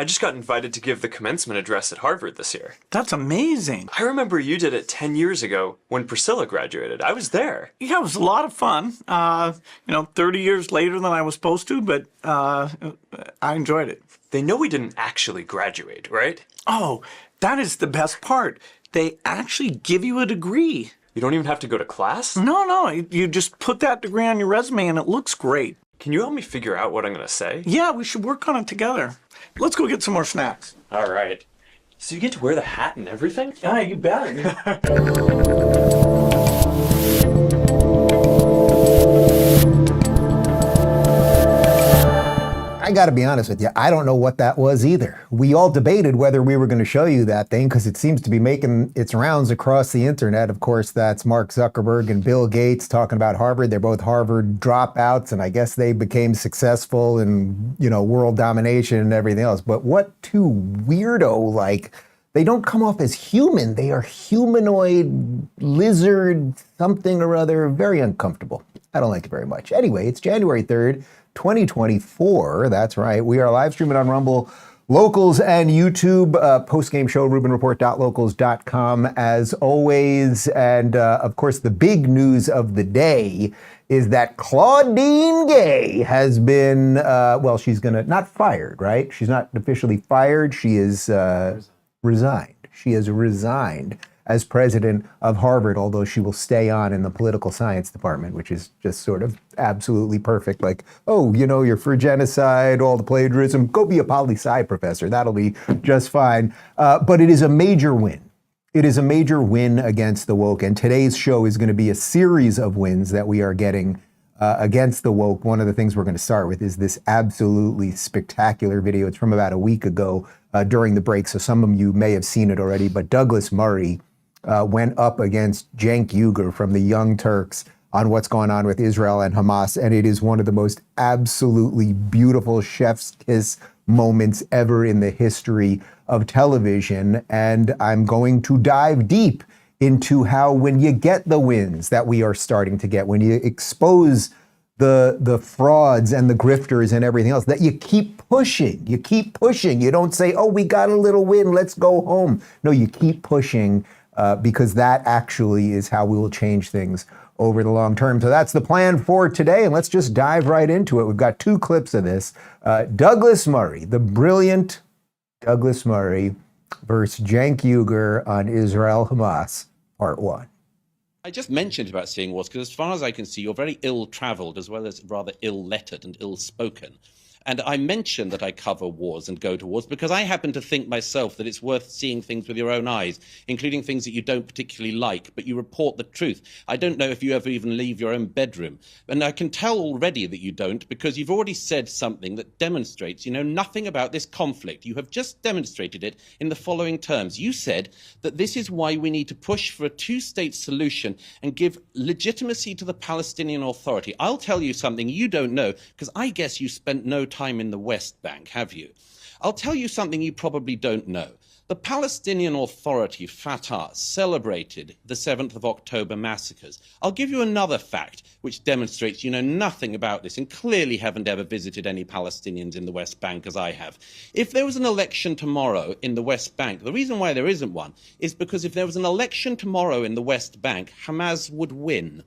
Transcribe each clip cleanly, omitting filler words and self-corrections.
just got invited to give the commencement address at Harvard this year. That's amazing. I remember you did it 10 years ago when Priscilla graduated. I was there. Yeah, it was a lot of fun. 30 years later than I was supposed to, but I enjoyed it. They know we didn't actually graduate, right? Oh, that is the best part. They actually give you a degree. You don't even have to go to class? No, you just put that degree on your resume and it looks great. Can you help me figure out what I'm going to say? Yeah, we should work on it together. Let's go get some more snacks. All right. So you get to wear the hat and everything? Yeah, you bet. I got to be honest with you, I don't know what that was either. We all debated whether we were going to show you that thing because it seems to be making its rounds across the internet. Of course, that's Mark Zuckerberg and Bill Gates talking about Harvard. They're both Harvard dropouts, and I guess they became successful in, world domination and everything else. But what two weirdo, they don't come off as human. They are humanoid, lizard, something or other. Very uncomfortable. I don't like it very much. Anyway, it's January 3rd. 2024, that's right. We are live streaming on Rumble, Locals, and YouTube. Post-game show, rubinreport.locals.com, as always. And, of course, the big news of the day is that Claudine Gay has been, she's not fired, right? She's not officially fired. She is resigned. She has resigned as president of Harvard, although she will stay on in the political science department, which is just sort of absolutely perfect. You're for genocide, all the plagiarism, go be a poli-sci professor. That'll be just fine. But it is a major win. It is a major win against the woke. And today's show is going to be a series of wins that we are getting against the woke. One of the things we're going to start with is this absolutely spectacular video. It's from about a week ago during the break, so some of you may have seen it already. But Douglas Murray went up against Cenk Uygur from the Young Turks on what's going on with Israel and Hamas. And it is one of the most absolutely beautiful chef's kiss moments ever in the history of television. And I'm going to dive deep into how when you get the wins that we are starting to get, when you expose the frauds and the grifters and everything else, that you keep pushing. You keep pushing. You don't say, we got a little win, let's go home. No, you keep pushing because that actually is how we will change things over the long term. So that's the plan for today, and let's just dive right into it. We've got two clips of this. Douglas Murray, the brilliant Douglas Murray versus Cenk Uygur on Israel-Hamas, part one. I just mentioned about seeing wars because as far as I can see, you're very ill-traveled as well as rather ill-lettered and ill-spoken. And I mention that I cover wars and go to wars because I happen to think myself that it's worth seeing things with your own eyes, including things that you don't particularly like, but you report the truth. I don't know if you ever even leave your own bedroom. And I can tell already that you don't because you've already said something that demonstrates you know nothing about this conflict. You have just demonstrated it in the following terms. You said that this is why we need to push for a two-state solution and give legitimacy to the Palestinian Authority. I'll tell you something you don't know because I guess you spent no time in the West Bank, have you? I'll tell you something you probably don't know. The Palestinian Authority, Fatah, celebrated the 7th of October massacres. I'll give you another fact which demonstrates you know nothing about this and clearly haven't ever visited any Palestinians in the West Bank as I have. If there was an election tomorrow in the West Bank, the reason why there isn't one is because if there was an election tomorrow in the West Bank, Hamas would win.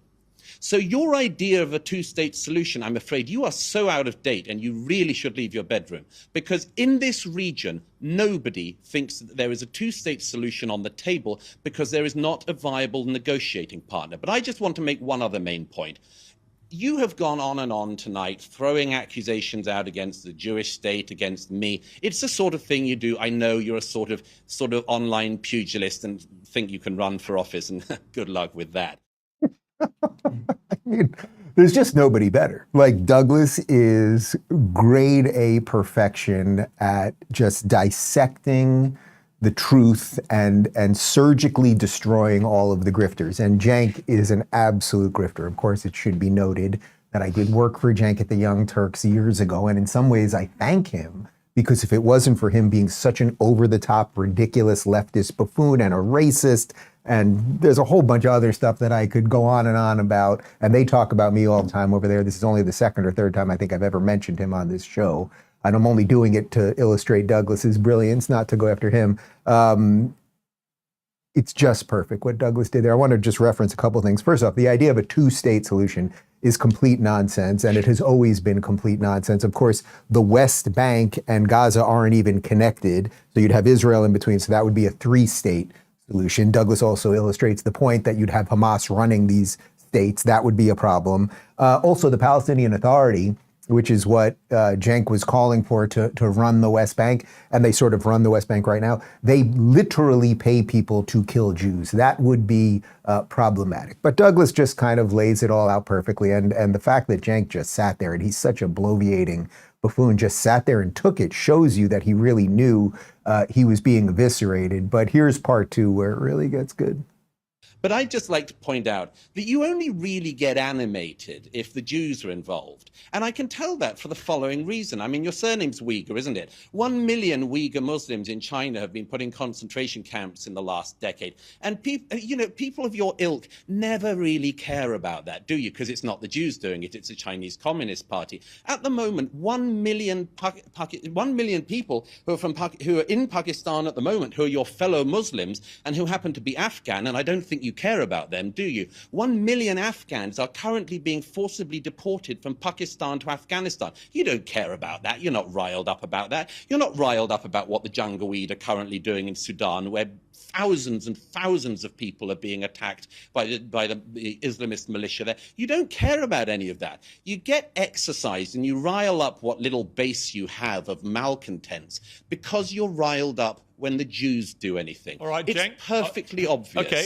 So your idea of a two-state solution, I'm afraid you are so out of date and you really should leave your bedroom. Because in this region, nobody thinks that there is a two-state solution on the table because there is not a viable negotiating partner. But I just want to make one other main point. You have gone on and on tonight, throwing accusations out against the Jewish state, against me. It's the sort of thing you do. I know you're a sort of online pugilist and think you can run for office, and good luck with that. I mean, there's just nobody better. Douglas is grade A perfection at just dissecting the truth and surgically destroying all of the grifters. And Cenk is an absolute grifter. Of course, it should be noted that I did work for Cenk at the Young Turks years ago. And in some ways, I thank him because if it wasn't for him being such an over-the-top, ridiculous leftist buffoon and a racist, and there's a whole bunch of other stuff that I could go on about, and they talk about me all the time over there. This is only the second or third time I think I've ever mentioned him on this show. and I'm only doing it to illustrate Douglas's brilliance, not to go after him. It's just perfect what Douglas did there. I want to just reference a couple of things. First off, the idea of a two-state solution is complete nonsense, and it has always been complete nonsense. Of course, the West Bank and Gaza aren't even connected, so you'd have Israel in between, so that would be a three-state solution. Douglas also illustrates the point that you'd have Hamas running these states. That would be a problem. Also, the Palestinian Authority, which is what Cenk was calling for to run the West Bank, and they sort of run the West Bank right now. They literally pay people to kill Jews. That would be problematic. But Douglas just kind of lays it all out perfectly, and the fact that Cenk just sat there, and he's such a bloviating buffoon, just sat there and took it, shows you that he really knew he was being eviscerated. But here's part two where it really gets good. But I'd just like to point out that you only really get animated if the Jews are involved. And I can tell that for the following reason. I mean, your surname's Uyghur, isn't it? 1 million Uyghur Muslims in China have been put in concentration camps in the last decade. And people of your ilk never really care about that, do you? Because it's not the Jews doing it, it's the Chinese Communist Party. At the moment, 1 million people who are in Pakistan at the moment, who are your fellow Muslims and who happen to be Afghan, and I don't think you care about them, do you? 1 million Afghans are currently being forcibly deported from Pakistan to Afghanistan. You don't care about that. You're not riled up about that. You're not riled up about what the Janjaweed are currently doing in Sudan, where thousands and thousands of people are being attacked by the Islamist militia there. You don't care about any of that. You get exercised and you rile up what little base you have of malcontents because you're riled up when the Jews do anything. All right, it's Cenk. perfectly obvious. Okay.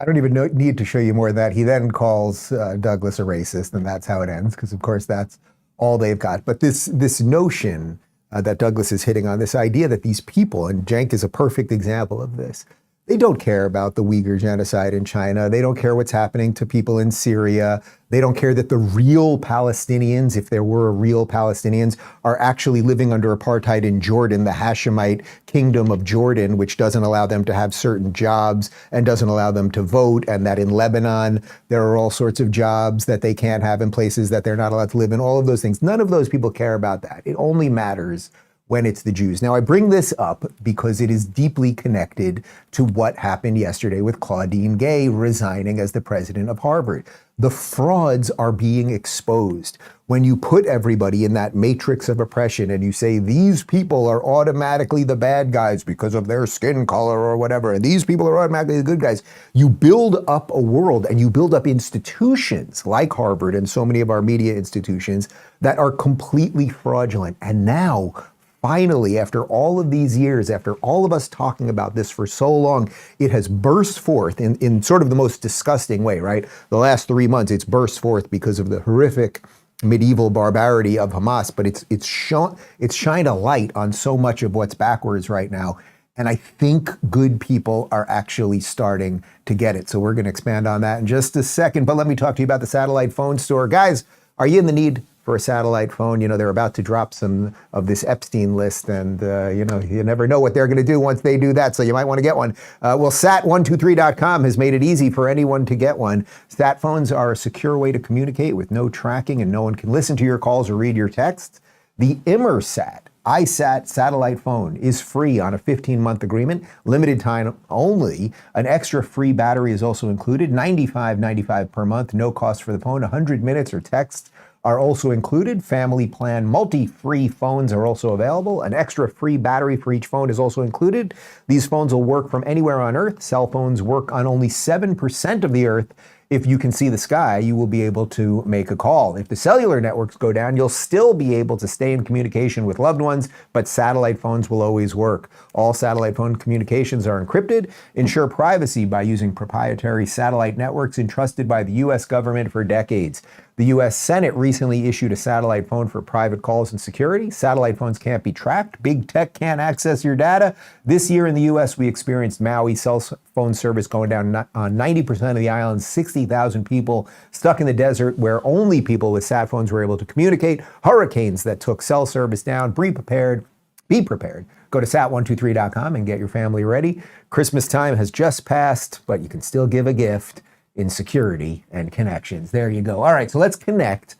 I don't even need to show you more of that. He then calls Douglas a racist, and that's how it ends, because of course that's all they've got. But this notion that Douglas is hitting on, this idea that these people, and Cenk is a perfect example of this, they don't care about the Uyghur genocide in China. They don't care what's happening to people in Syria. They don't care that the real Palestinians, if there were real Palestinians, are actually living under apartheid in Jordan, the Hashemite kingdom of Jordan, which doesn't allow them to have certain jobs and doesn't allow them to vote, and that in Lebanon, there are all sorts of jobs that they can't have in places that they're not allowed to live in, all of those things. None of those people care about that. It only matters when it's the Jews. Now, I bring this up because it is deeply connected to what happened yesterday with Claudine Gay resigning as the president of Harvard. The frauds are being exposed. When you put everybody in that matrix of oppression and you say these people are automatically the bad guys because of their skin color or whatever, and these people are automatically the good guys, you build up a world and you build up institutions like Harvard and so many of our media institutions that are completely fraudulent. And now, finally, after all of these years, after all of us talking about this for so long, it has burst forth in sort of the most disgusting way, right? The last 3 months, it's burst forth because of the horrific medieval barbarity of Hamas, but it's shined a light on so much of what's backwards right now. And I think good people are actually starting to get it. So we're going to expand on that in just a second. But let me talk to you about the satellite phone store. Guys, are you in the need for a satellite phone? You know, they're about to drop some of this Epstein list, and you never know what they're going to do once they do that, so you might want to get one. Well, sat123.com has made it easy for anyone to get one. Sat phones are a secure way to communicate with no tracking, and no one can listen to your calls or read your texts. The Immersat iSat satellite phone is free on a 15-month agreement, limited time only. An extra free battery is also included, $95.95 per month, no cost for the phone. 100 minutes or text are also included. Family plan multi-free phones are also available. An extra free battery for each phone is also included. These phones will work from anywhere on Earth. Cell phones work on only 7% of the Earth. If you can see the sky, you will be able to make a call. If the cellular networks go down, you'll still be able to stay in communication with loved ones, but satellite phones will always work. All satellite phone communications are encrypted. Ensure privacy by using proprietary satellite networks entrusted by the U.S. government for decades. The U.S. Senate recently issued a satellite phone for private calls and security. Satellite phones can't be tracked. Big tech can't access your data. This year in the U.S., we experienced Maui cell phone service going down on 90% of the island, 60,000 people stuck in the desert where only people with sat phones were able to communicate. Hurricanes that took cell service down. Be prepared. Be prepared. Go to sat123.com and get your family ready. Christmas time has just passed, but you can still give a gift in security and connections. There you go. All right, so let's connect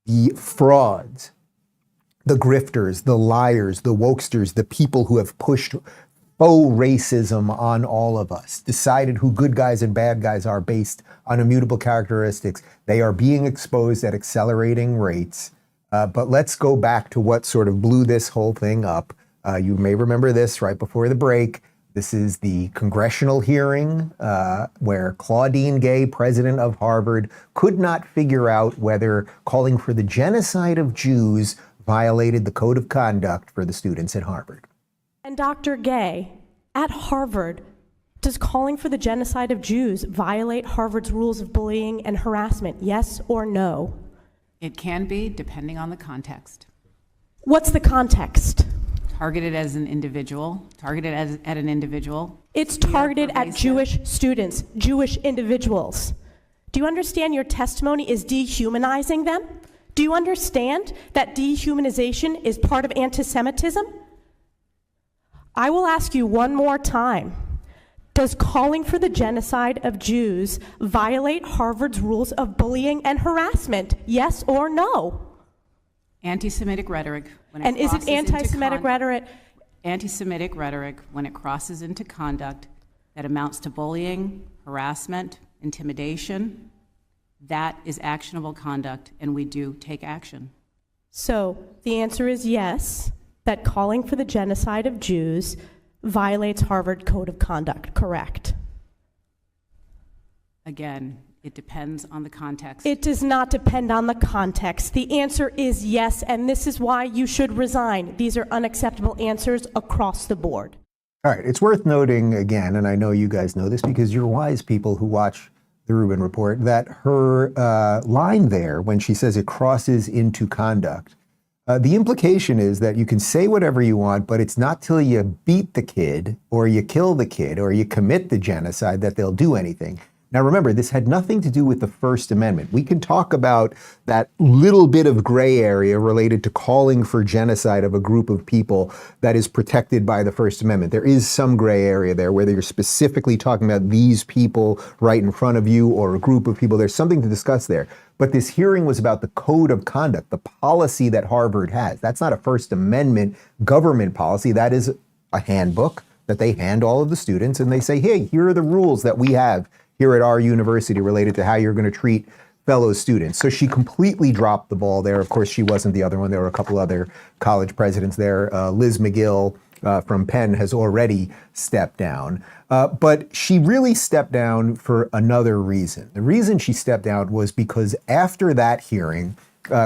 the frauds the grifters, the liars, the wokesters, the people who have pushed faux racism on all of us, decided who good guys and bad guys are based on immutable characteristics. They are being exposed at accelerating rates. But let's go back to what sort of blew this whole thing up. You may remember this right before the break. This is the congressional hearing where Claudine Gay, president of Harvard, could not figure out whether calling for the genocide of Jews violated the code of conduct for the students at Harvard. And Dr. Gay, at Harvard, does calling for the genocide of Jews violate Harvard's rules of bullying and harassment, yes or no? It can be, depending on the context. What's the context? Targeted as an individual, at an individual. It's targeted at Jewish students, Jewish individuals. Do you understand your testimony is dehumanizing them? Do you understand that dehumanization is part of anti-Semitism? I will ask you one more time. Does calling for the genocide of Jews violate Harvard's rules of bullying and harassment, yes or no? Anti-Semitic rhetoric. And is it anti-Semitic rhetoric? Anti-Semitic rhetoric, when it crosses into conduct that amounts to bullying, harassment, intimidation, that is actionable conduct, and we do take action. So the answer is yes, that calling for the genocide of Jews violates Harvard Code of Conduct, correct? Again, it depends on the context. It does not depend on the context. The answer is yes, and this is why you should resign. These are unacceptable answers across the board. All right, it's worth noting again, and I know you guys know this because you're wise people who watch the Rubin Report, that her line there, when she says it crosses into conduct, the implication is that you can say whatever you want, but it's not till you beat the kid or you kill the kid or you commit the genocide that they'll do anything. Now remember, this had nothing to do with the First Amendment. We can talk about that little bit of gray area related to calling for genocide of a group of people that is protected by the First Amendment. There is some gray area there, whether you're specifically talking about these people right in front of you or a group of people. There's something to discuss there. But this hearing was about the code of conduct, the policy that Harvard has. That's not a First Amendment government policy. That is a handbook that they hand all of the students, and they say, hey, here are the rules that we have here at our university related to how you're going to treat fellow students. So she completely dropped the ball there. Of course, she wasn't the other one. There were a couple other college presidents there. Liz McGill from Penn has already stepped down. But she really stepped down for another reason. The reason she stepped down was because after that hearing,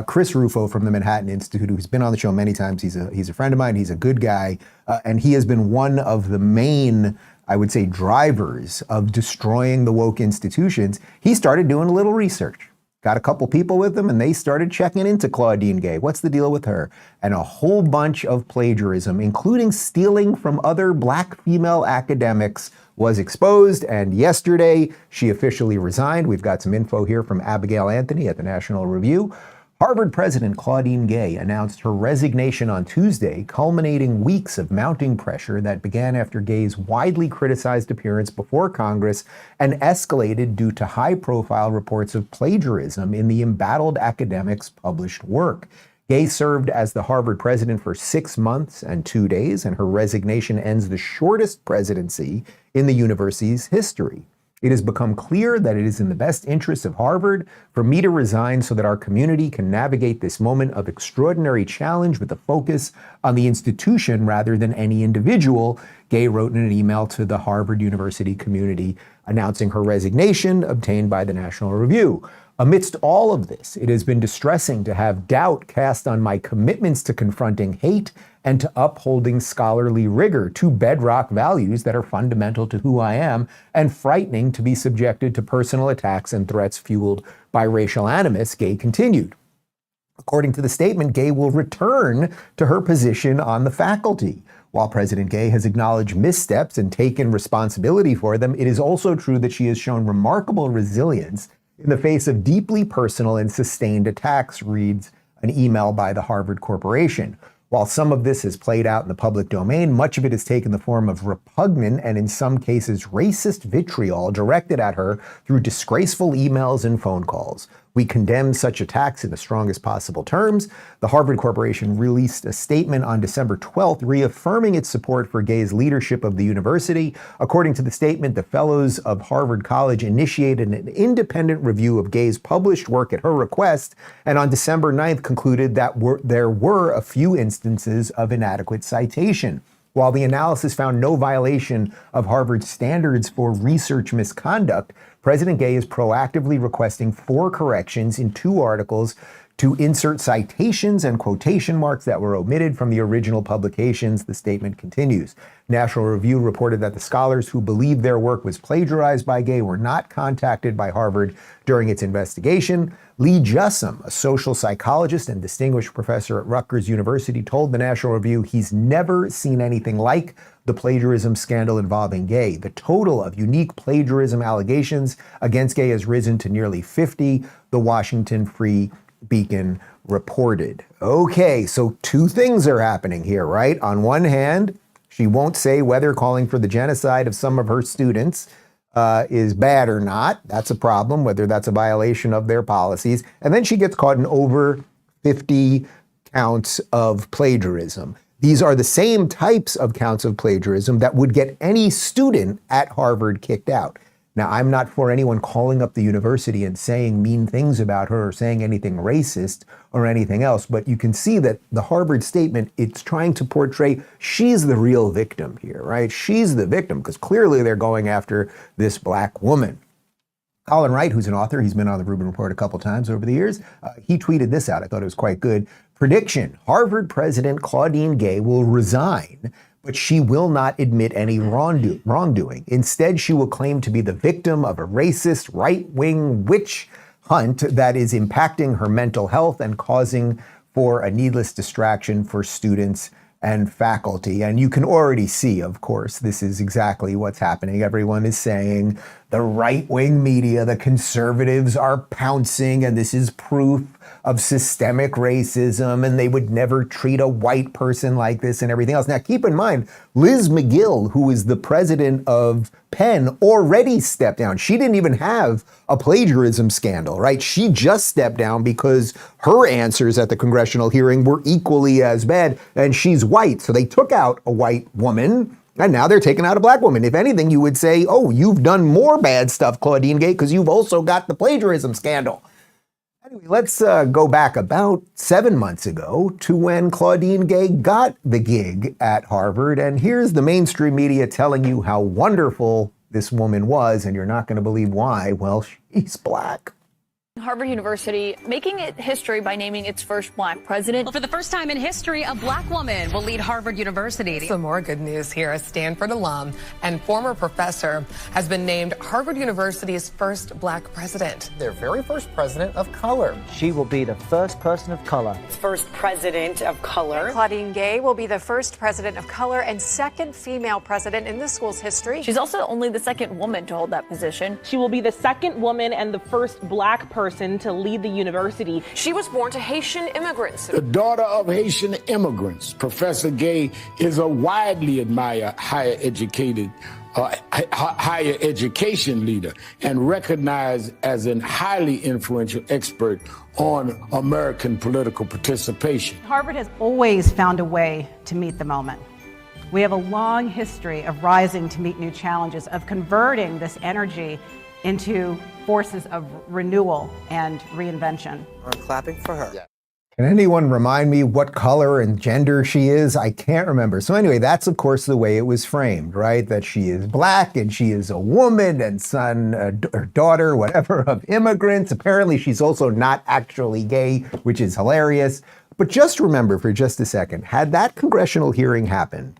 Chris Rufo from the Manhattan Institute, who's been on the show many times, he's a friend of mine, he's a good guy, and he has been one of the main, I would say, drivers of destroying the woke institutions. He started doing a little research. Got a couple people with him, and they started checking into Claudine Gay. What's the deal with her? And a whole bunch of plagiarism, including stealing from other black female academics, was exposed. And yesterday, she officially resigned. We've got some info here from Abigail Anthony at the National Review. Harvard President Claudine Gay announced her resignation on Tuesday, culminating weeks of mounting pressure that began after Gay's widely criticized appearance before Congress and escalated due to high-profile reports of plagiarism in the embattled academic's published work. Gay served as the Harvard president for 6 months and 2 days, and her resignation ends the shortest presidency in the university's history. It has become clear that it is in the best interest of Harvard for me to resign so that our community can navigate this moment of extraordinary challenge with a focus on the institution rather than any individual, Gay wrote in an email to the Harvard University community announcing her resignation, obtained by the National Review. Amidst all of this, it has been distressing to have doubt cast on my commitments to confronting hate and to upholding scholarly rigor, two bedrock values that are fundamental to who I am, and frightening to be subjected to personal attacks and threats fueled by racial animus, Gay continued. According to the statement, Gay will return to her position on the faculty. While President Gay has acknowledged missteps and taken responsibility for them, it is also true that she has shown remarkable resilience in the face of deeply personal and sustained attacks, reads an email by the Harvard Corporation. While some of this has played out in the public domain, much of it has taken the form of repugnant and in some cases racist vitriol directed at her through disgraceful emails and phone calls. We condemn such attacks in the strongest possible terms. The Harvard Corporation released a statement on December 12th reaffirming its support for Gay's leadership of the university. According to the statement, the fellows of Harvard College initiated an independent review of Gay's published work at her request, and on December 9th concluded that there were a few instances of inadequate citation. While the analysis found no violation of Harvard's standards for research misconduct, President Gay is proactively requesting 4 corrections in 2 articles to insert citations and quotation marks that were omitted from the original publications, the statement continues. National Review reported that the scholars who believed their work was plagiarized by Gay were not contacted by Harvard during its investigation. Lee Jussum, a social psychologist and distinguished professor at Rutgers University, told the National Review he's never seen anything like the plagiarism scandal involving Gay. The total of unique plagiarism allegations against Gay has risen to nearly 50, the Washington Free Beacon reported. Okay, so 2 things are happening here, right? On one hand, she won't say whether calling for the genocide of some of her students is bad or not. That's a problem, whether that's a violation of their policies. And then she gets caught in over 50 counts of plagiarism. These are the same types of counts of plagiarism that would get any student at Harvard kicked out. Now, I'm not for anyone calling up the university and saying mean things about her or saying anything racist or anything else, but you can see that the Harvard statement, it's trying to portray she's the real victim here, right? She's the victim, because clearly they're going after this black woman. Colin Wright, who's an author, he's been on the Rubin Report a couple times over the years, he tweeted this out. I thought it was quite good. Prediction: Harvard President Claudine Gay will resign, but she will not admit any wrongdoing. Instead, she will claim to be the victim of a racist right-wing witch hunt that is impacting her mental health and causing for a needless distraction for students and faculty. And you can already see, of course, this is exactly what's happening. Everyone is saying the right-wing media, the conservatives are pouncing, and this is proof of systemic racism, and they would never treat a white person like this and everything else. Now, keep in mind, Liz McGill, who is the president of Penn, already stepped down. She didn't even have a plagiarism scandal, right? She just stepped down because her answers at the congressional hearing were equally as bad, and she's white. So they took out a white woman, and now they're taking out a black woman. If anything, you would say, oh, you've done more bad stuff, Claudine Gay, because you've also got the plagiarism scandal. Anyway, let's go back about 7 months ago to when Claudine Gay got the gig at Harvard. And here's the mainstream media telling you how wonderful this woman was, and you're not going to believe why. Well, she's black. Harvard University making it history by naming its first black president. Well, for the first time in history, a black woman will lead Harvard University. Some more good news here. A Stanford alum and former professor has been named Harvard University's first black president. Their very first president of color. She will be the first person of color. First president of color. Claudine Gay will be the first president of color and second female president in the school's history. She's also only the second woman to hold that position. She will be the second woman and the first black person to lead the university. She was born to Haitian immigrants. The daughter of Haitian immigrants, Professor Gay is a widely admired higher education leader and recognized as a highly influential expert on American political participation. Harvard has always found a way to meet the moment. We have a long history of rising to meet new challenges, of converting this energy into forces of renewal and reinvention. I'm clapping for her. Yeah. Can anyone remind me what color and gender she is? I can't remember. So anyway, that's of course the way it was framed, right? That she is black and she is a woman and son or daughter, whatever, of immigrants. Apparently she's also not actually gay, which is hilarious. But just remember for just a second, had that congressional hearing happened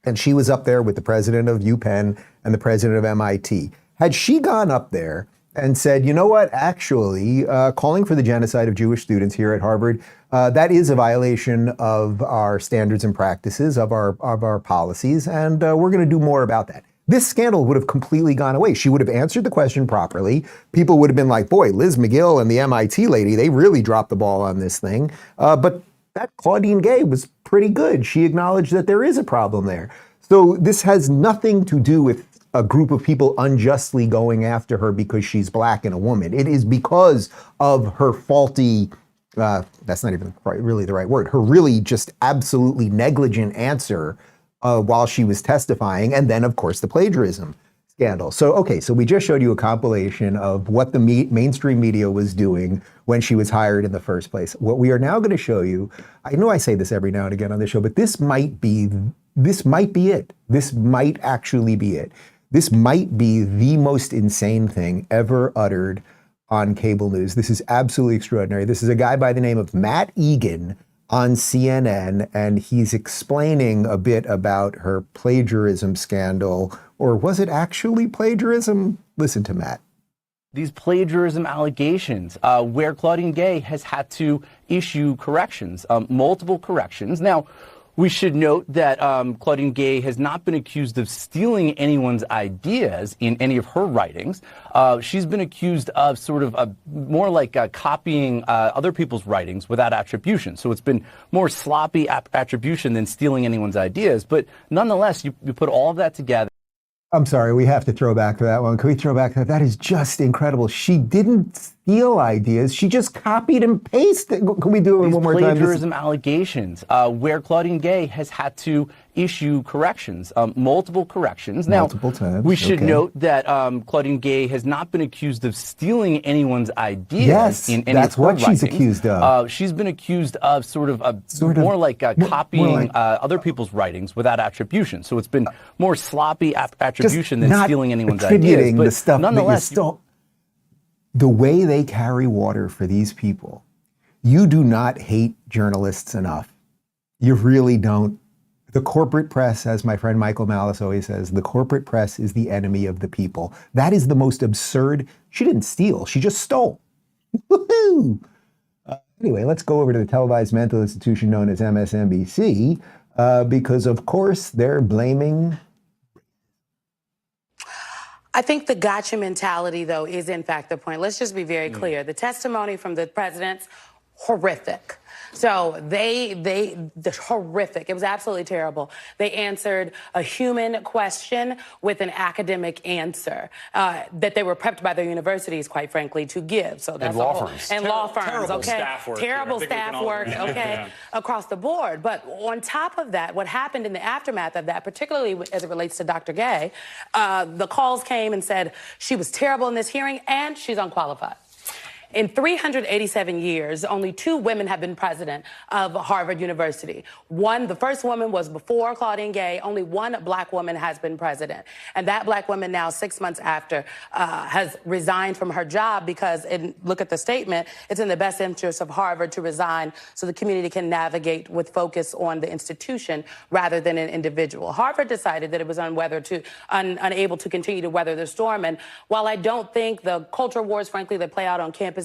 and she was up there with the president of UPenn and the president of MIT, had she gone up there and said, you know what, actually, calling for the genocide of Jewish students here at Harvard, that is a violation of our standards and practices, of our policies, and we're going to do more about that. This scandal would have completely gone away. She would have answered the question properly. People would have been like, boy, Liz McGill and the MIT lady, they really dropped the ball on this thing. But that Claudine Gay was pretty good. She acknowledged that there is a problem there. So this has nothing to do with a group of people unjustly going after her because she's black and a woman. It is because of her faulty, that's not even really the right word, her really just absolutely negligent answer while she was testifying, and then, of course, the plagiarism scandal. So, okay, so we just showed you a compilation of what the mainstream media was doing when she was hired in the first place. What we are now going to show you, I know I say this every now and again on the show, but this might be it. This might actually be it. This might be the most insane thing ever uttered on cable news. This is absolutely extraordinary. This is a guy by the name of Matt Egan on CNN, and he's explaining a bit about her plagiarism scandal. Or was it actually plagiarism? Listen to Matt. These plagiarism allegations, where Claudine Gay has had to issue corrections, multiple corrections. Now, we should note that Claudine Gay has not been accused of stealing anyone's ideas in any of her writings. She's been accused of sort of more like copying other people's writings without attribution. So it's been more sloppy attribution than stealing anyone's ideas. But nonetheless, you put all of that together. I'm sorry, we have to throw back to that one. Can we throw back to that? That is just incredible. She didn't steal ideas. She just copied and pasted. Can we do it one more time? Plagiarism allegations, where Claudine Gay has had to issue corrections, multiple corrections. Multiple times. We should note that Claudine Gay has not been accused of stealing anyone's ideas yes, in any that's of her what she's accused of. She's been accused of sort of more like copying other people's writings without attribution. So it's been more sloppy attribution than stealing anyone's ideas. But the stuff nonetheless, the way they carry water for these people, you do not hate journalists enough. You really don't. The corporate press, as my friend Michael Malice always says, the corporate press is the enemy of the people. That is the most absurd. She didn't steal. She just stole. Woohoo! Anyway, let's go over to the televised mental institution known as MSNBC, because, of course, they're blaming. I think the gotcha mentality, though, is in fact the point. Let's just be very clear. The testimony from the president's horrific. So they're horrific. It was absolutely terrible. They answered a human question with an academic answer that they were prepped by their universities, quite frankly, to give. So that's and law firms. And law firms, terrible okay? Staff work terrible staff work, okay, across the board. But on top of that, what happened in the aftermath of that, particularly as it relates to Dr. Gay, the calls came and said she was terrible in this hearing and she's unqualified. In 387 years, only 2 women have been president of Harvard University. The first woman was before Claudine Gay. Only 1 black woman has been president. And that black woman now, 6 months after, has resigned from her job because, and look at the statement, it's in the best interest of Harvard to resign so the community can navigate with focus on the institution rather than an individual. Harvard decided that it was unable to continue to weather the storm. And while I don't think the culture wars, frankly, that play out on campus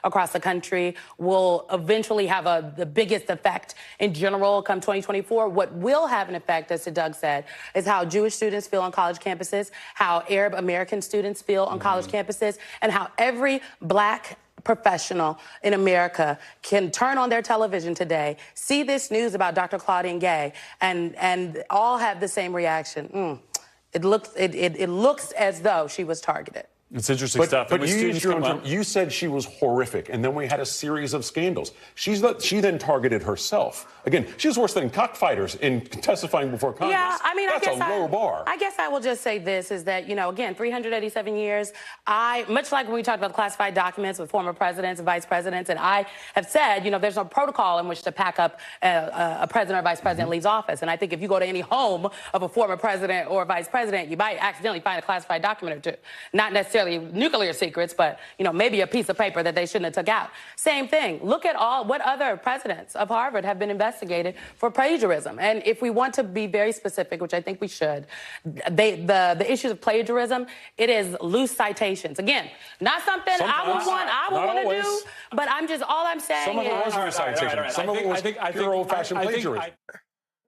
across the country will eventually have the biggest effect in general come 2024. What will have an effect, as Doug said, is how Jewish students feel on college campuses, how Arab American students feel on college campuses, and how every black professional in America can turn on their television today, see this news about Dr. Claudine Gay, and all have the same reaction. It looks as though she was targeted. It's interesting stuff. But you used your own term. You said she was horrific, and then we had a series of scandals. She then targeted herself. Again, she was worse than cockfighters in testifying before Congress. Yeah, I mean, that's a low bar. I guess I will just say this, is that, again, 387 years, much like when we talked about classified documents with former presidents and vice presidents, and I have said, there's no protocol in which to pack up a president or vice president leaves office. And I think if you go to any home of a former president or vice president, you might accidentally find a classified document or two. Not necessarily nuclear secrets, but maybe a piece of paper that they shouldn't have took out. Same thing. Look at what other presidents of Harvard have been investigated for plagiarism. And if we want to be very specific, which I think we should, the issues of plagiarism, it is loose citations. Again, not something I would want to do, but all I'm saying some of it was loose citations. Some of it was pure old-fashioned plagiarism.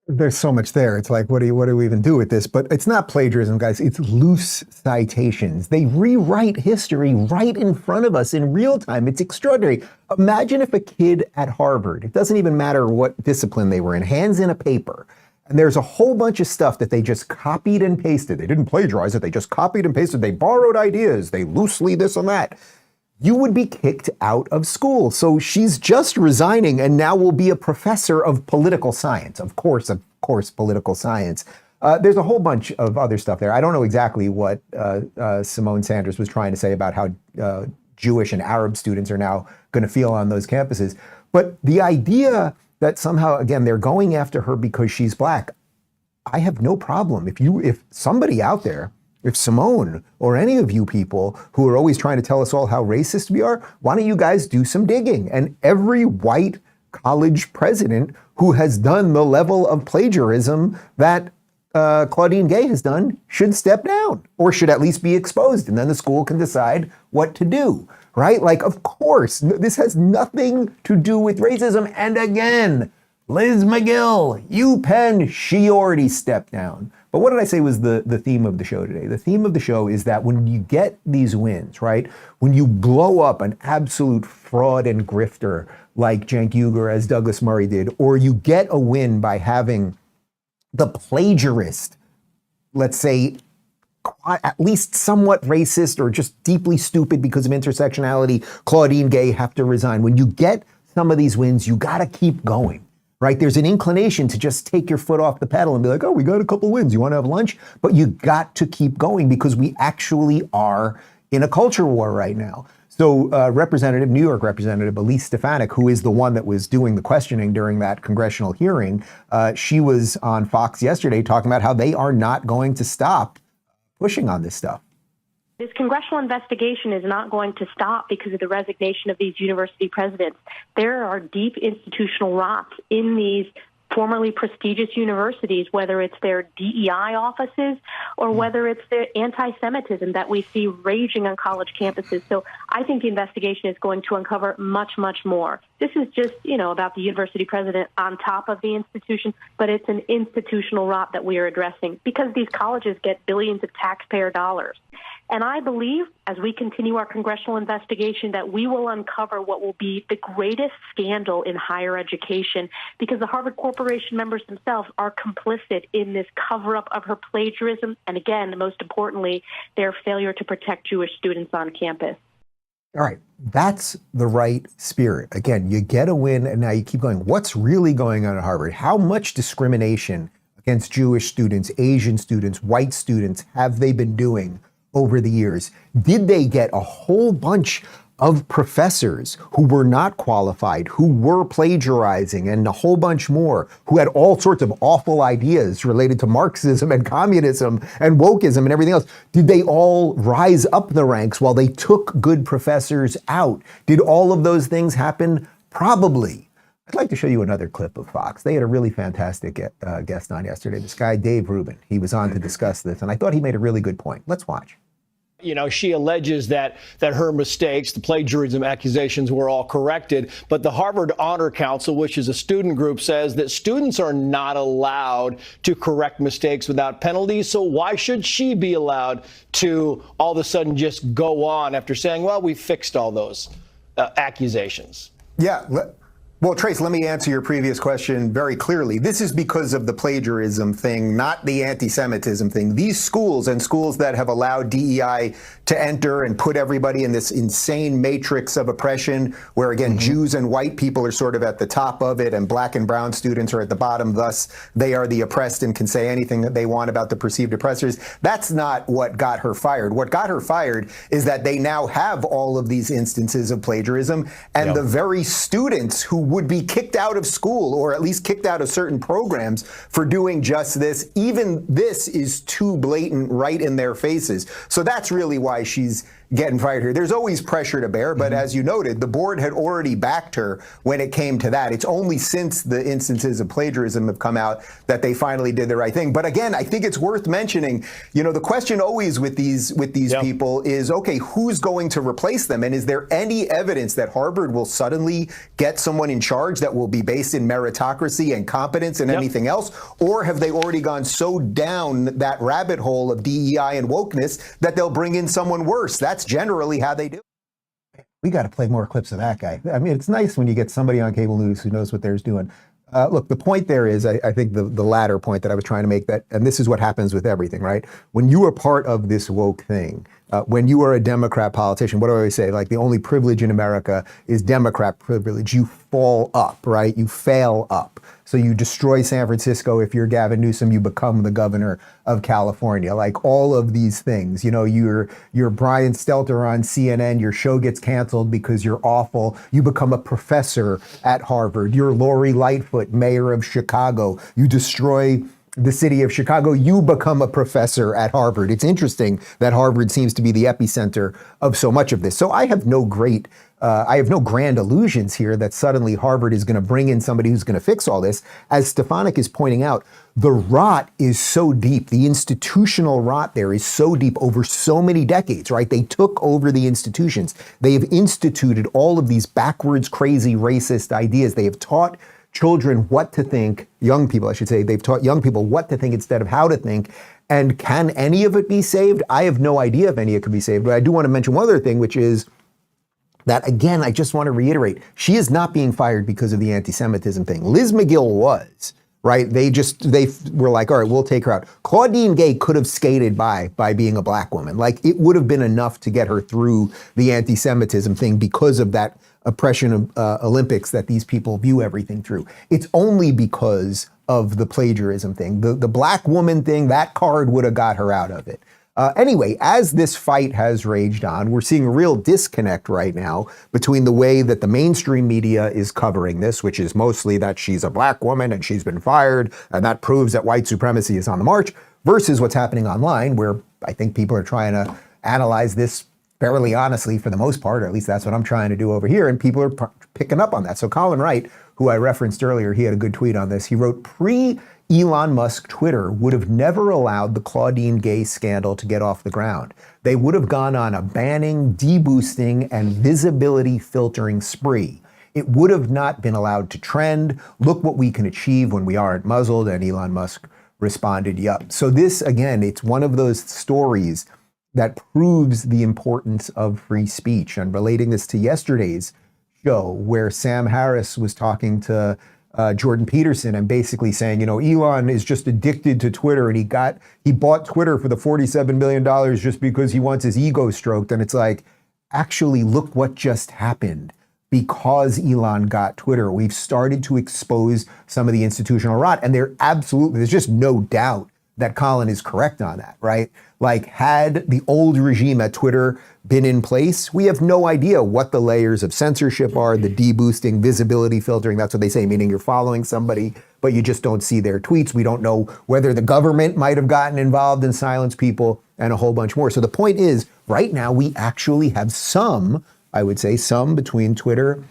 There's so much there. It's like, what do we even do with this? But it's not plagiarism, guys. It's loose citations. They rewrite history right in front of us in real time. It's extraordinary. Imagine if a kid at Harvard, it doesn't even matter what discipline they were in, hands in a paper And there's a whole bunch of stuff that they just copied and pasted. They didn't plagiarize it. They just copied and pasted. They borrowed ideas. They loosely this and that. You would be kicked out of school. So she's just resigning and now will be a professor of political science. Of course, political science. There's a whole bunch of other stuff there. I don't know exactly what Symone Sanders was trying to say about how Jewish and Arab students are now going to feel on those campuses. But the idea that somehow, again, they're going after her because she's black, I have no problem. If somebody out there, if Symone or any of you people who are always trying to tell us all how racist we are, why don't you guys do some digging? And every white college president who has done the level of plagiarism that Claudine Gay has done should step down or should at least be exposed. And then the school can decide what to do, right? Like, of course, this has nothing to do with racism. And again, Liz McGill, UPenn, she already stepped down. But what did I say was the theme of the show today? The theme of the show is that when you get these wins, right? When you blow up an absolute fraud and grifter like Cenk Uygur, as Douglas Murray did, or you get a win by having the plagiarist, let's say, at least somewhat racist or just deeply stupid because of intersectionality, Claudine Gay, have to resign. When you get some of these wins, you got to keep going, right? There's an inclination to just take your foot off the pedal and be like, oh, we got a couple wins. You want to have lunch? But you got to keep going because we actually are in a culture war right now. So New York Representative Elise Stefanik, who is the one that was doing the questioning during that congressional hearing, she was on Fox yesterday talking about how they are not going to stop pushing on this stuff. This congressional investigation is not going to stop because of the resignation of these university presidents. There are deep institutional rots in these formerly prestigious universities, whether it's their DEI offices or whether it's their anti-Semitism that we see raging on college campuses. So I think the investigation is going to uncover much, much more. This is just, about the university president on top of the institution, but it's an institutional rot that we are addressing because these colleges get billions of taxpayer dollars. And I believe, as we continue our congressional investigation, that we will uncover what will be the greatest scandal in higher education because the Harvard Corporation members themselves are complicit in this cover-up of her plagiarism and, again, most importantly, their failure to protect Jewish students on campus. All right, that's the right spirit. Again, you get a win and now you keep going. What's really going on at Harvard? How much discrimination against Jewish students, Asian students, white students have they been doing over the years? Did they get a whole bunch of professors who were not qualified, who were plagiarizing, and a whole bunch more, who had all sorts of awful ideas related to Marxism and communism and wokeism and everything else? Did they all rise up the ranks while they took good professors out? Did all of those things happen? Probably. I'd like to show you another clip of Fox. They had a really fantastic guest on yesterday, this guy, Dave Rubin. He was on to discuss this, and I thought he made a really good point. Let's watch. She alleges that her mistakes, the plagiarism accusations, were all corrected. But the Harvard Honor Council, which is a student group, says that students are not allowed to correct mistakes without penalties. So why should she be allowed to all of a sudden just go on after saying, well, we fixed all those accusations? Yeah. Well, Trace, let me answer your previous question very clearly. This is because of the plagiarism thing, not the anti-Semitism thing. These schools and schools that have allowed DEI to enter and put everybody in this insane matrix of oppression, where, again, Jews and white people are sort of at the top of it and black and brown students are at the bottom. Thus, they are the oppressed and can say anything that they want about the perceived oppressors. That's not what got her fired. What got her fired is that they now have all of these instances of plagiarism, and the very students who would be kicked out of school or at least kicked out of certain programs for doing just this, even this is too blatant right in their faces. So that's really why she's getting fired here. There's always pressure to bear, but as you noted, the board had already backed her when it came to that. It's only since the instances of plagiarism have come out that they finally did the right thing. But again, I think it's worth mentioning, the question always with these people is, okay, who's going to replace them? And is there any evidence that Harvard will suddenly get someone in charge that will be based in meritocracy and competence and anything else? Or have they already gone so down that rabbit hole of DEI and wokeness that they'll bring in someone worse? That's generally how they do it. We got to play more clips of that guy. I mean, it's nice when you get somebody on cable news who knows what they're doing. Look, the point there is, I think the latter point that I was trying to make, that, and this is what happens with everything, right? When you are part of this woke thing, when you are a Democrat politician, what do I always say? Like, the only privilege in America is Democrat privilege. You fall up, right? You fail up. So you destroy San Francisco. If you're Gavin Newsom, you become the governor of California. Like, all of these things, you know, you're Brian Stelter on CNN, your show gets canceled because you're awful. You become a professor at Harvard. You're Lori Lightfoot, mayor of Chicago. You destroy the city of Chicago, you become a professor at Harvard. It's interesting that Harvard seems to be the epicenter of so much of this. So I have no grand illusions here that suddenly Harvard is going to bring in somebody who's going to fix all this. As Stefanik is pointing out, the rot is so deep. The institutional rot there is so deep over so many decades, right? They took over the institutions. They have instituted all of these backwards, crazy, racist ideas. They have taught children what to think, young people, I should say, they've taught young people what to think instead of how to think. And can any of it be saved? I have no idea if any of it could be saved, but I do want to mention one other thing, which is that, again, I just want to reiterate, she is not being fired because of the anti-Semitism thing. Liz McGill was, right? They were like, all right, we'll take her out. Claudine Gay could have skated by being a black woman. Like, it would have been enough to get her through the anti-Semitism thing because of that oppression of Olympics that these people view everything through. It's only because of the plagiarism thing. The black woman thing, that card would have got her out of it. Anyway, as this fight has raged on, we're seeing a real disconnect right now between the way that the mainstream media is covering this, which is mostly that she's a black woman and she's been fired, and that proves that white supremacy is on the march, versus what's happening online, where I think people are trying to analyze this fairly honestly for the most part, or at least that's what I'm trying to do over here, and people are picking up on that. So Colin Wright, who I referenced earlier, he had a good tweet on this. He wrote, pre-Elon Musk Twitter would have never allowed the Claudine Gay scandal to get off the ground. They would have gone on a banning, deboosting, and visibility filtering spree. It would have not been allowed to trend. Look what we can achieve when we aren't muzzled. And Elon Musk responded, yup. So this, again, it's one of those stories that proves the importance of free speech. And relating this to yesterday's show, where Sam Harris was talking to Jordan Peterson and basically saying, you know, Elon is just addicted to Twitter, and he bought Twitter for the $47 million just because he wants his ego stroked. And it's like, actually, look what just happened. Because Elon got Twitter, we've started to expose some of the institutional rot. And there's just no doubt that Colin is correct on that, right? Like, had the old regime at Twitter been in place, we have no idea what the layers of censorship are, the deboosting, visibility filtering, that's what they say, meaning you're following somebody, but you just don't see their tweets. We don't know whether the government might have gotten involved and silenced people, and a whole bunch more. So the point is, right now, we actually have some, I would say, some between Twitter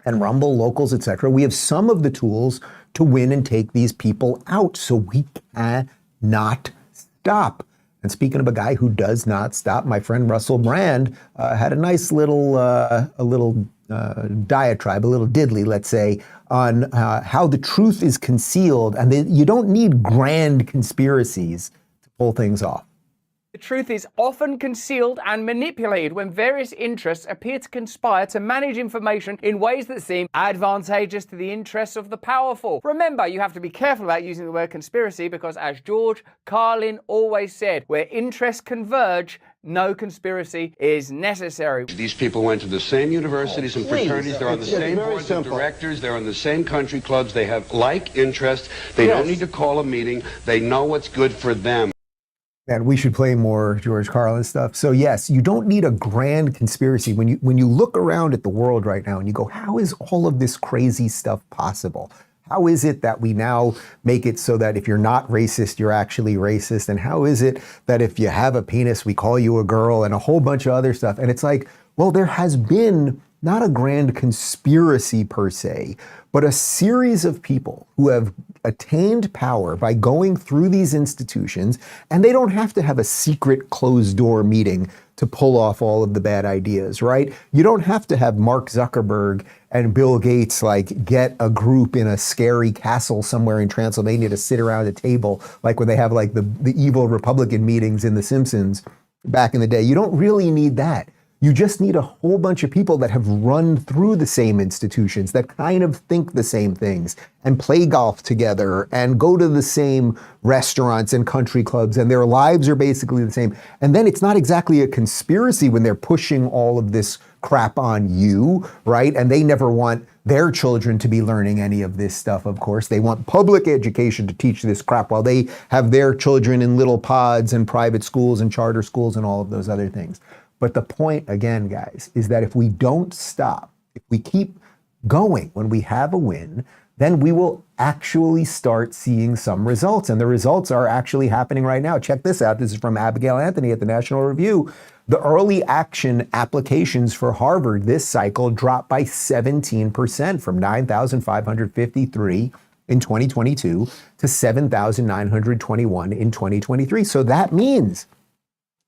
and Rumble, Locals, etc. We have some of the tools to win and take these people out. So we cannot stop. And speaking of a guy who does not stop, my friend Russell Brand had a nice little diatribe, a little diddly, let's say, on how the truth is concealed, and that you don't need grand conspiracies to pull things off. The truth is often concealed and manipulated when various interests appear to conspire to manage information in ways that seem advantageous to the interests of the powerful. Remember, you have to be careful about using the word conspiracy because, as George Carlin always said, where interests converge, no conspiracy is necessary. These people went to the same universities and fraternities. They're on the same boards of directors. They're in the same country clubs. They have like interests. They don't need to call a meeting. They know what's good for them. And we should play more George Carlin stuff. So yes, you don't need a grand conspiracy. When you look around at the world right now and you go, how is all of this crazy stuff possible? How is it that we now make it so that if you're not racist, you're actually racist? And how is it that if you have a penis, we call you a girl, and a whole bunch of other stuff? And it's like, well, there has been not a grand conspiracy per se, but a series of people who have attained power by going through these institutions, and they don't have to have a secret closed door meeting to pull off all of the bad ideas, right? You don't have to have Mark Zuckerberg and Bill Gates like get a group in a scary castle somewhere in Transylvania to sit around a table, like when they have like the evil Republican meetings in The Simpsons back in the day. You don't really need that. You just need a whole bunch of people that have run through the same institutions, that kind of think the same things and play golf together and go to the same restaurants and country clubs, and their lives are basically the same. And then it's not exactly a conspiracy when they're pushing all of this crap on you, right? And they never want their children to be learning any of this stuff, of course. They want public education to teach this crap while they have their children in little pods and private schools and charter schools and all of those other things. But the point, again, guys, is that if we don't stop, if we keep going when we have a win, then we will actually start seeing some results. And the results are actually happening right now. Check this out. This is from Abigail Anthony at the National Review. The early action applications for Harvard this cycle dropped by 17% from 9,553 in 2022 to 7,921 in 2023. So that means,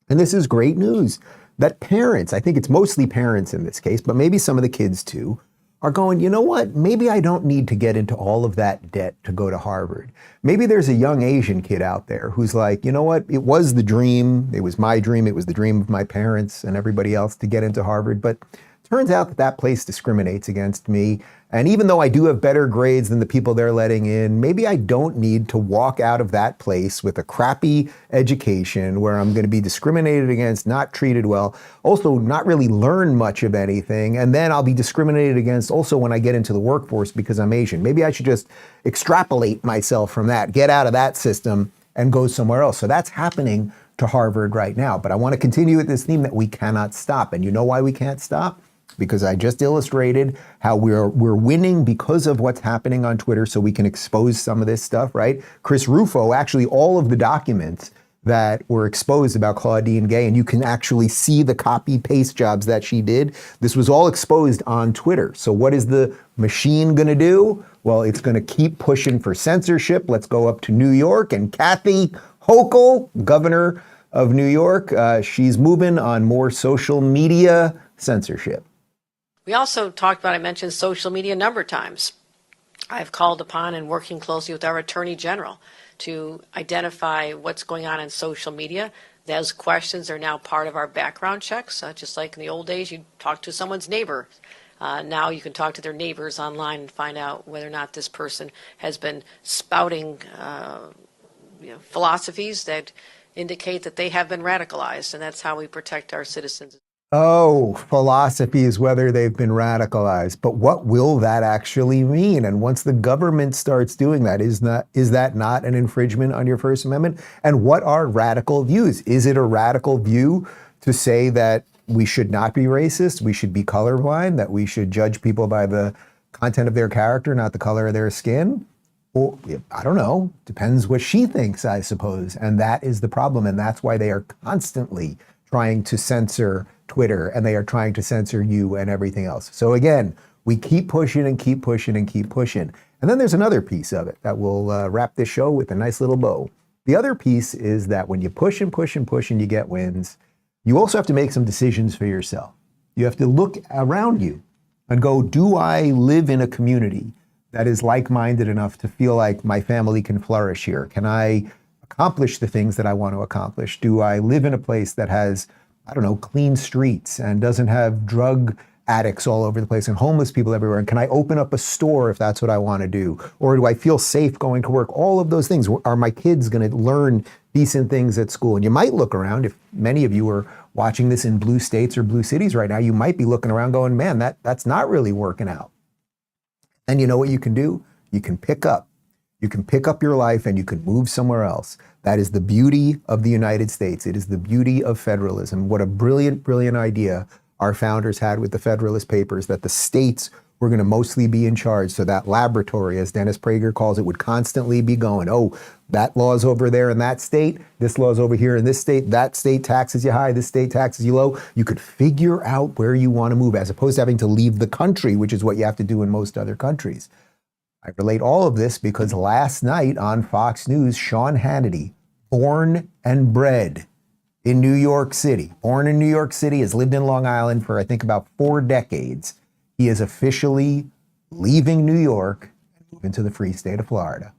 and this is great news, that parents, I think it's mostly parents in this case, but maybe some of the kids too, are going, you know what, maybe I don't need to get into all of that debt to go to Harvard. Maybe there's a young Asian kid out there who's like, you know what, it was the dream, it was my dream, it was the dream of my parents and everybody else to get into Harvard, but turns out that that place discriminates against me. And even though I do have better grades than the people they're letting in, maybe I don't need to walk out of that place with a crappy education where I'm going to be discriminated against, not treated well, also not really learn much of anything. And then I'll be discriminated against also when I get into the workforce because I'm Asian. Maybe I should just extrapolate myself from that, get out of that system and go somewhere else. So that's happening to Harvard right now. But I want to continue with this theme that we cannot stop. And you know why we can't stop? Because I just illustrated how we're winning because of what's happening on Twitter, so we can expose some of this stuff, right? Chris Rufo, actually all of the documents that were exposed about Claudine Gay, and you can actually see the copy-paste jobs that she did. This was all exposed on Twitter. So what is the machine gonna do? Well, it's gonna keep pushing for censorship. Let's go up to New York, and Kathy Hochul, governor of New York, she's moving on more social media censorship. We also talked about, I mentioned social media a number of times. I've called upon and working closely with our Attorney General to identify what's going on in social media. Those questions are now part of our background checks, just like in the old days, you talk to someone's neighbor. Now you can talk to their neighbors online and find out whether or not this person has been spouting philosophies that indicate that they have been radicalized, and that's how we protect our citizens. Oh, philosophies, whether they've been radicalized. But what will that actually mean? And once the government starts doing that, is that not an infringement on your First Amendment? And what are radical views? Is it a radical view to say that we should not be racist, we should be colorblind, that we should judge people by the content of their character, not the color of their skin? Well, I don't know. Depends what she thinks, I suppose. And that is the problem. And that's why they are constantly trying to censor Twitter, and they are trying to censor you and everything else. So again, we keep pushing and keep pushing and keep pushing. And then there's another piece of it that will wrap this show with a nice little bow. The other piece is that when you push and push and push and you get wins, you also have to make some decisions for yourself. You have to look around you and go, do I live in a community that is like-minded enough to feel like my family can flourish here? Can I accomplish the things that I want to accomplish? Do I live in a place that has, I don't know, clean streets and doesn't have drug addicts all over the place and homeless people everywhere? And can I open up a store if that's what I want to do? Or do I feel safe going to work? All of those things. Are my kids going to learn decent things at school? And you might look around, if many of you are watching this in blue states or blue cities right now, you might be looking around going, man, that's not really working out. And you know what you can do? You can pick up. You can pick up your life and you can move somewhere else. That is the beauty of the United States. It is the beauty of federalism. What a brilliant, brilliant idea our founders had with the Federalist Papers, that the states were going to mostly be in charge. So that laboratory, as Dennis Prager calls it, would constantly be going, oh, that law's over there in that state, this law's over here in this state, that state taxes you high, this state taxes you low. You could figure out where you want to move, as opposed to having to leave the country, which is what you have to do in most other countries. I relate all of this because last night on Fox News, Sean Hannity, born and bred in New York City, has lived in Long Island for I think about 4 decades. He is officially leaving New York and moving to the free state of Florida.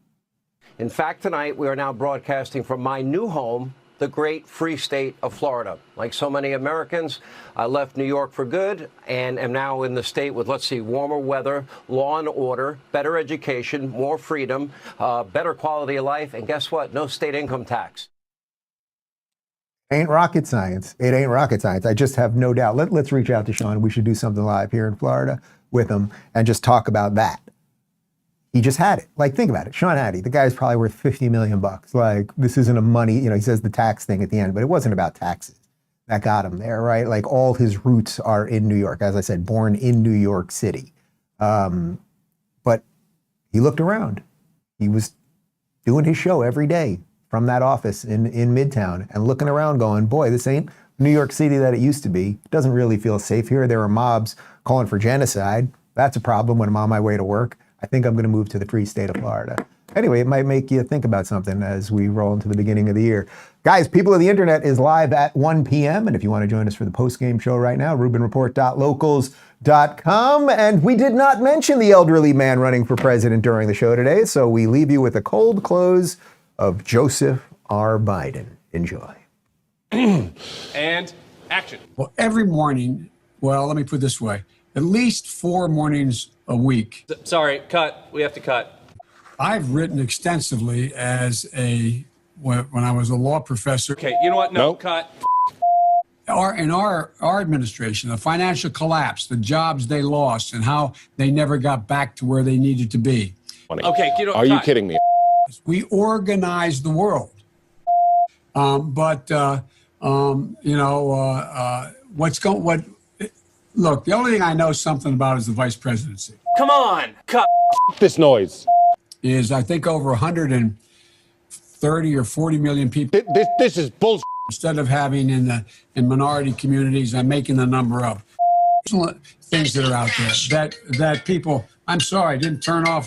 In fact, tonight we are now broadcasting from my new home the great free state of Florida. Like so many Americans, I left New York for good and am now in the state with, let's see, warmer weather, law and order, better education, more freedom, better quality of life, and guess what? No state income tax. Ain't rocket science. It ain't rocket science. I just have no doubt. Let's reach out to Sean. We should do something live here in Florida with him and just talk about that. He just had it. Like, think about it. Sean Hannity, the guy's probably worth $50 million. Like, this isn't a money, he says the tax thing at the end, but it wasn't about taxes that got him there, right? Like, all his roots are in New York. As I said, born in New York City. But he looked around. He was doing his show every day from that office in Midtown and looking around going, boy, this ain't New York City that it used to be. It doesn't really feel safe here. There are mobs calling for genocide. That's a problem when I'm on my way to work. I think I'm going to move to the free state of Florida. Anyway, it might make you think about something as we roll into the beginning of the year. Guys, People of the Internet is live at 1 p.m. And if you want to join us for the post-game show right now, rubinreport.locals.com. And we did not mention the elderly man running for president during the show today, so we leave you with a cold close of Joseph R. Biden. Enjoy. And action. Well, every morning, well, let me put it this way, at least 4 mornings a week. Sorry, cut. We have to cut. I've written extensively when I was a law professor. Okay, you know what? No, cut. In our administration, the financial collapse, the jobs they lost, and how they never got back to where they needed to be. Okay, Are you kidding me? We organized the world. Look, the only thing I know something about is the vice presidency. Come on, cut this noise. Is I think over 130 or 40 million people. This is bullshit. Instead of having in minority communities, I'm making the number up. Things that are out there that people. I'm sorry, didn't turn off.